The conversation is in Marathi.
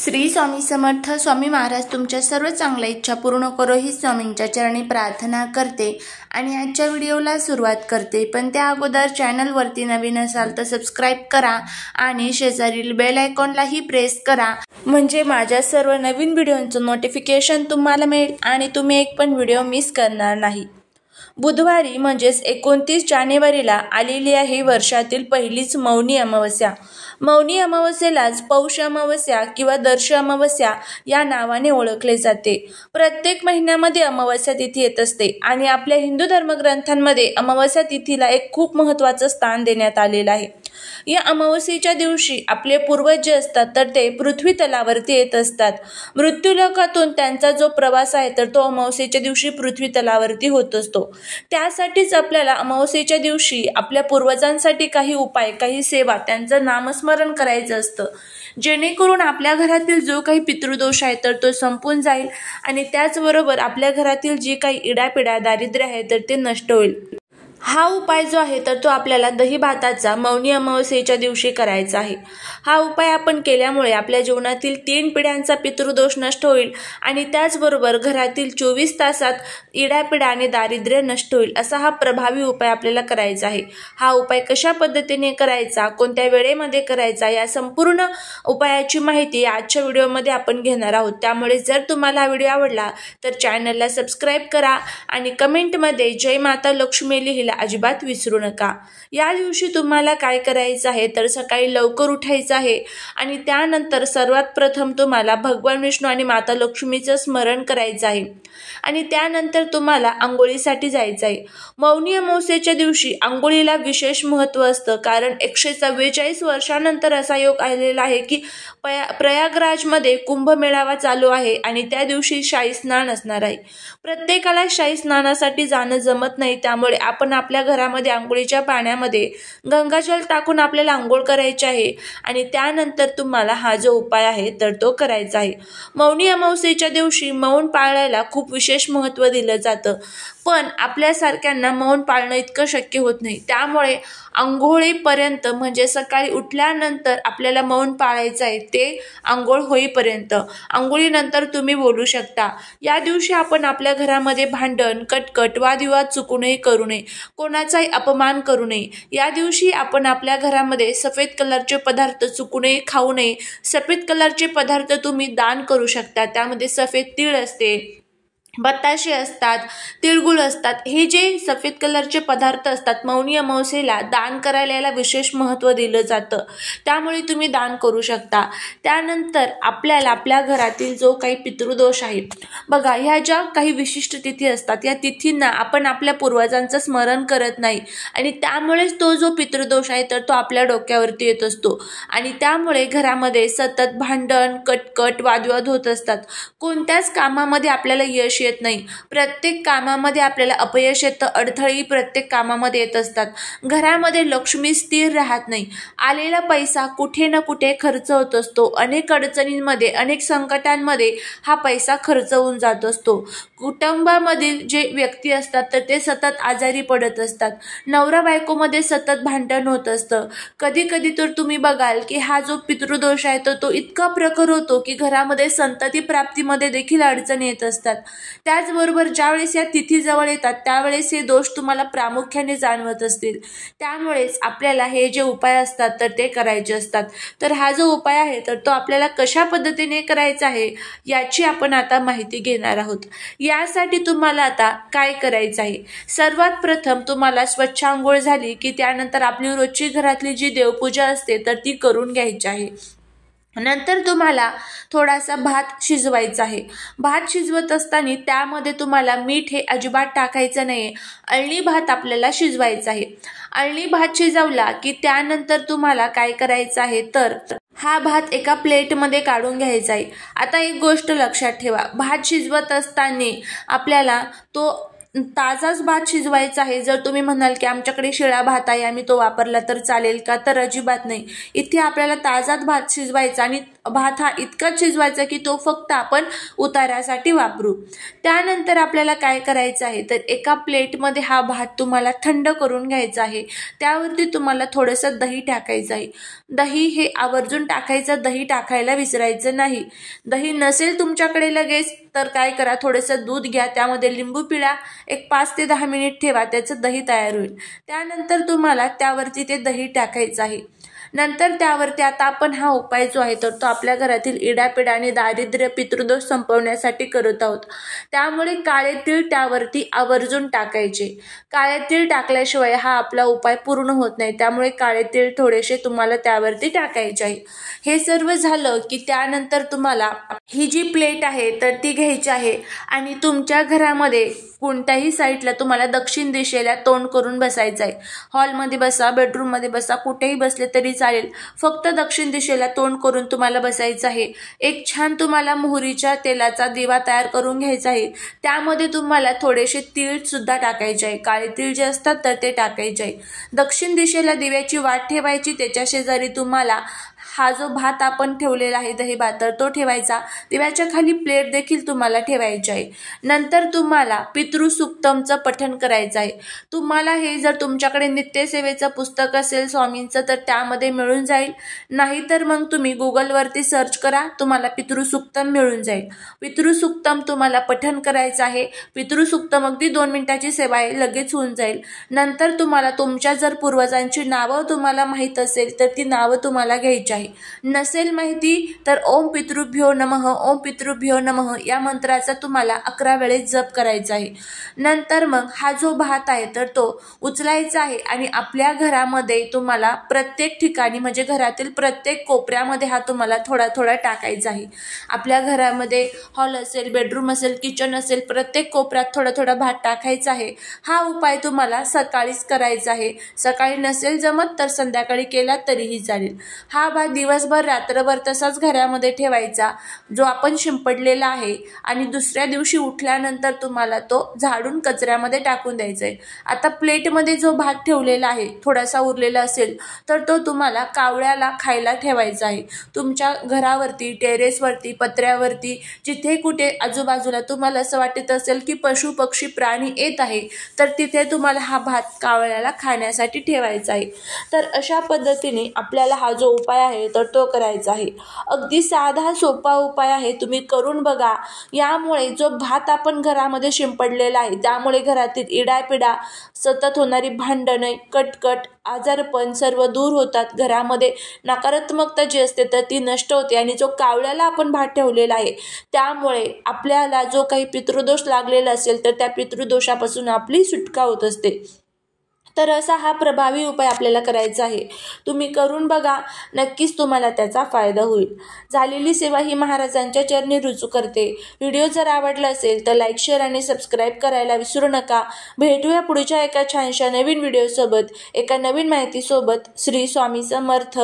श्री स्वामी समर्थ. स्वामी महाराज तुमच्या सर्व चांगल्या इच्छा पूर्ण करो ही स्वामींच्या चरणी प्रार्थना करते आणि आजच्या व्हिडिओला सुरुवात करते. पण त्या अगोदर चॅनलवरती नवीन असाल तर सबस्क्राईब करा आणि शेजारील बेल आयकॉनलाही प्रेस करा, म्हणजे माझ्या सर्व नवीन व्हिडिओंचं नोटिफिकेशन तुम्हाला मिळेल आणि तुम्ही एक पण व्हिडिओ मिस करणार नाही. बुधवारी म्हणजेच 29 जानेवारीला आलेली आहे वर्षातील पहिलीच मौनी अमावस्या. मौनी अमावस्येलाच पौष अमावस्या किंवा दर्श अमावस्या या नावाने ओळखले जाते. प्रत्येक महिन्यामध्ये अमावस्या तिथी येत असते आणि आपल्या हिंदू धर्मग्रंथांमध्ये अमावस्या तिथीला एक खूप महत्त्वाचं स्थान देण्यात आलेलं आहे. या अमावस्येच्या दिवशी आपले पूर्वज जे असतात तर ते पृथ्वी तलावरती येत असतात. मृत्यूलोकातून त्यांचा जो प्रवास आहे तर तो अमावस्येच्या दिवशी पृथ्वी तलावरती होत असतो. त्यासाठीच आपल्याला अमावस्येच्या दिवशी आपल्या पूर्वजांसाठी काही उपाय, काही सेवा, त्यांचं नामस्मरण करायचं असतं, जेणेकरून आपल्या घरातील जो काही पितृदोष आहे तर तो संपून जाईल आणि त्याचबरोबर आपल्या घरातील जी काही इडापिडा, दारिद्र्य आहे तर ते नष्ट होईल. हा उपाय जो आहे तर तो आपल्याला दही भाताचा मौनी अमावस्येच्या दिवशी करायचा आहे. हा उपाय आपण केल्यामुळे आपल्या जीवनातील 3 पिढ्यांचा पितृदोष नष्ट होईल आणि त्याचबरोबर घरातील 24 तासात इडापिडा आणि दारिद्र्य नष्ट होईल. असा हा प्रभावी उपाय आपल्याला करायचा आहे. हा उपाय कशा पद्धतीने करायचा, कोणत्या वेळेमध्ये करायचा, या संपूर्ण उपायाची माहिती आजच्या व्हिडिओमध्ये आपण घेणार आहोत. त्यामुळे जर तुम्हाला हा व्हिडिओ आवडला तर चॅनलला सबस्क्राईब करा आणि कमेंटमध्ये जय माता लक्ष्मी लिहिला अजिबात विसरू नका. या दिवशी तुम्हाला काय करायचं आहे तर सकाळी लवकर उठायचं आहे आणि त्यानंतर सर्वात प्रथम तुम्हाला भगवान विष्णू आणि माता लक्ष्मीचं स्मरण करायचं आहे आणि त्यानंतर तुम्हाला आंघोळीसाठी जायचं आहे. मौनी अमावस्येच्या दिवशी आंघोळीला विशेष महत्त्व असतं, कारण 144 वर्षानंतर असा योग आलेला आहे की प्रयागराजमध्ये कुंभमेळावा चालू आहे आणि त्या दिवशी शाही स्नान असणार आहे. प्रत्येकाला शाही स्नानासाठी जाणं जमत नाही, त्यामुळे आपण आपल्या घरामध्ये आंघोळीच्या पाण्यामध्ये गंगाजल टाकून आपल्याला आंघोळ करायची आहे आणि त्यानंतर तुम्हाला हा जो उपाय आहे तर तो करायचा आहे. मौनी अमावस्येच्या दिवशी मौन पाळायला खूप विशेष महत्त्व दिलं जातं, पण आपल्यासारख्यांना मौन पाळणं इतकं शक्य होत नाही. त्यामुळे आंघोळीपर्यंत म्हणजे सकाळी उठल्यानंतर आपल्याला मौन पाळायचं आहे, ते आंघोळ होईपर्यंत. आंघोळीनंतर तुम्ही बोलू शकता. या दिवशी आपण आपल्या घरामध्ये भांडण, कटकट, वादविवाद चुकूनही करू नये, कोणाचाही अपमान करू नये. या दिवशी आपण आपल्या घरामध्ये सफेद कलरचे पदार्थ चुकूनही खाऊ नये. सफेद कलरचे पदार्थ तुम्ही दान करू शकता. त्यामध्ये सफेद तीळ असते, बताशे असतात, तिळगुळ असतात. हे जे सफेद कलरचे पदार्थ असतात मौनी अमावस्येला दान करायला याला विशेष महत्त्व दिलं जातं, त्यामुळे तुम्ही दान करू शकता. त्यानंतर आपल्याला आपल्या घरातील जो काही पितृदोष आहे बघा, ह्या ज्या काही विशिष्ट तिथी असतात या तिथींना आपण आपल्या पूर्वजांचं स्मरण करत नाही आणि त्यामुळेच तो जो पितृदोष आहे तर तो आपल्या डोक्यावरती येत असतो आणि त्यामुळे घरामध्ये सतत भांडण, कटकट, वादविवाद होत असतात. कोणत्याच कामामध्ये आपल्याला यश येत नाही. प्रत्येक कामामध्ये आपल्याला अपयश येतं, अडथळी प्रत्येक कामामध्ये येत असतात. घरामध्ये लक्ष्मी स्थिर राहत नाही. आलेला पैसा कुठे ना कुठे खर्च होत असतो. अनेक अडचणींमध्ये, अनेक संकटांमध्ये हा पैसा खर्च होऊन जात असतो. कुटुंबामधील जे व्यक्ती असतात तर ते सतत आजारी पडत असतात. नवरा बायकोमध्ये सतत भांडण होत असतं. कधी कधी तर तुम्ही बघाल की हा जो पितृदोष आहे तर तो इतका प्रखर होतो की घरामध्ये संतती प्राप्तीमध्ये देखील अडचणी येत असतात. त्याचबरोबर ज्यावेळेस या तिथी जवळ येतात त्यावेळेस हे दोष तुम्हाला प्रामुख्याने जाणवत असतील. त्यामुळेच आपल्याला हे जे उपाय असतात तर ते करायचे असतात. तर हा जो उपाय आहे तर तो आपल्याला कशा पद्धतीने करायचा आहे याची आपण आता माहिती घेणार आहोत. यासाठी तुम्हाला आता काय करायचं आहे, सर्वात प्रथम तुम्हाला स्वच्छ आंघोळ झाली की त्यानंतर आपली रोजची घरातली जी देवपूजा असते तर ती करून घ्यायची आहे. नंतर तुम्हाला थोडासा भात शिजवायचा आहे. भात शिजवत असताना त्यामध्ये तुम्हाला मीठ हे अजिबात टाकायचं नाही. अळणी भात आपल्याला शिजवायचा आहे. अळणी भात शिजवला की त्यानंतर तुम्हाला काय करायचं आहे तर हा भात एका प्लेटमध्ये काढून घ्यायचा आहे. आता एक गोष्ट लक्षात ठेवा, भात शिजवत असताना आपल्याला तो ताजाच भात शिजवायचा आहे. जर तुम्ही म्हणाल की आमच्याकडे शिळा भात आहे, आम्ही तो वापरला तर चालेल का, तर अजिबात नाही. इथे आपल्याला ताजाच भात शिजवायचा आणि भात हा इतकाच शिजवायचा की तो फक्त आपण उतार्यासाठी वापरू। त्यानंतर आपल्याला काय करायचं आहे तर एका प्लेटमध्ये हा भात तुम्हाला थंड करून घ्यायचा आहे। त्यावरती तुम्हाला थोडंसं दही टाकायचं आहे। दही हे आवर्जून टाकायचं, दही टाकायला विसरायचं नाही। दही नसेल तुमच्याकडे लगेच तर काय करा, थोडंसं दूध घ्या, त्यामध्ये लिंबू पिळा, एक 5 ते 10 मिनिट ठेवा, त्याचं दही तयार होईल। त्यानंतर तुम्हाला त्यावरती ते दही टाकायचं आहे। नंतर त्यावरती आता आपण हा उपाय जो आहे तर तो आपल्या घरातील इडापिडा आणि दारिद्र्य पितृदोष संपवण्यासाठी करत आहोत। त्यामुळे काळे तीळ त्यावरती आवर्जून टाकायचे। काळे तीळ टाकल्याशिवाय हा आपला उपाय पूर्ण होत नाही, त्यामुळे काळे तीळ थोडेसे तुम्हाला त्यावरती टाकायचे आहे। हे सर्व झालं की त्यानंतर तुम्हाला ही जी प्लेट आहे तर ती घ्यायची आहे आणि तुमच्या घरामध्ये कोणत्याही साईडला तुम्हाला दक्षिण दिशेला तोंड करून बसायचं आहे। हॉलमध्ये बसा, बेडरूममध्ये बसा, कुठेही बसले तरी चालेल, फक्त दक्षिण दिशेला तोंड करून तुम्हाला बसायचं आहे। एक छान तुम्हाला मोहरीच्या तेलाचा दिवा तयार करून घ्यायचा आहे। त्यामध्ये तुम्हाला थोडेसे तीळ सुद्धा टाकायचे आहे, काळे तीळ जे असतात तर ते टाकायचे आहे। दक्षिण दिशेला दिव्याची वाट ठेवायची, त्याच्या शेजारी तुम्हाला हा जो भात आपण ठेवलेला आहे दही भात तर तो ठेवायचा। दिव्याच्या खाली प्लेट देखील तुम्हाला ठेवायची आहे। नंतर तुम्हाला पितृसुक्तमचं पठण करायचं आहे। तुम्हाला हे जर तुमच्याकडे नित्यसेवेचं पुस्तक असेल स्वामींचं तर त्यामध्ये मिळून जाईल, नाहीतर मग तुम्ही गुगलवरती सर्च करा, तुम्हाला पितृसुक्तम मिळून जाईल। पितृसुक्तम तुम्हाला पठण करायचं आहे। पितृसुक्तम अगदी 2 मिनिटाची सेवा आहे, लगेच होऊन जाईल। नंतर तुम्हाला तुमच्या जर पूर्वजांची नावं तुम्हाला माहीत असेल तर ती नावं तुम्हाला घ्यायची आहे। नसेल माहिती तर ओम पितृभ्यो नमः, ओम पितृभ्यो नमः या मंत्राचा तुम्हाला 11 वेळेस जप करायचा आहे। नंतर मग हा जो भात आहे तर तो उचलायचा आहे आणि आपल्या घरामध्ये तुम्हाला प्रत्येक ठिकाणी म्हणजे घरातील प्रत्येक कोपऱ्यामध्ये हा तुम्हाला थोडा थोडा टाकायचा आहे। आपल्या घरामध्ये हॉल असेल, बेडरूम असेल, किचन असेल, प्रत्येक कोपऱ्यात थोडा थोडा भात टाकायचा आहे। हा उपाय तुम्हाला सकाळीच करायचा आहे। सकाळी नसेल जमत तर संध्याकाळी केला तरीही चालेल। हा भात दिवसभर रात्रभर तसाच घरामध्ये ठेवायचा जो आपण शिंपडलेला आहे आणि दुसऱ्या दिवशी उठल्यानंतर तुम्हाला तो झाडून कचऱ्यामध्ये टाकून द्यायचा आहे। आता प्लेटमध्ये जो भात ठेवलेला आहे थोडासा उरलेला असेल तर तो तुम्हाला कावळ्याला खायला ठेवायचा आहे। तुमच्या घरावरती, टेरेसवरती, पत्र्यावरती, जिथे कुठे आजूबाजूला तुम्हाला असं वाटत असेल की पशु पक्षी प्राणी येत आहे तर तिथे तुम्हाला हा भात कावळ्याला खाण्यासाठी ठेवायचा आहे। तर अशा पद्धतीने आपल्याला हा जो उपाय आहे तर तो करायचा आहे। अगदी साधा सोपा उपाय आहे, तुम्ही करून बघा। यामुळे जो भात आपण घरामध्ये शिंपडलेला आहे त्यामुळे घरातील इडापिडा, सतत होणारी भांडणे, कटकट, आजारपण सर्व दूर होतात। घरामध्ये नकारात्मकता जी असते तर ती नष्ट होते आणि जो कावळ्याला आपण भात ठेवलेला आहे त्यामुळे आपल्याला जो काही पितृदोष लागलेला असेल तर त्या पितृदोषापासून आपली सुटका होत असते। तर असा हा प्रभावी उपाय आपल्याला करायचा आहे। तुम्ही करून बघा, नक्कीच तुम्हाला त्याचा फायदा होईल। झालेली सेवा ही महाराजांच्या चरणी रुजू करते। व्हिडिओ जर आवडला असेल तर लाईक, शेअर आणि सबस्क्राईब करायला विसरू नका। भेटूया पुढच्या एका छानशा नवीन व्हिडिओसोबत, एका नवीन माहितीसोबत। श्री स्वामी समर्थ।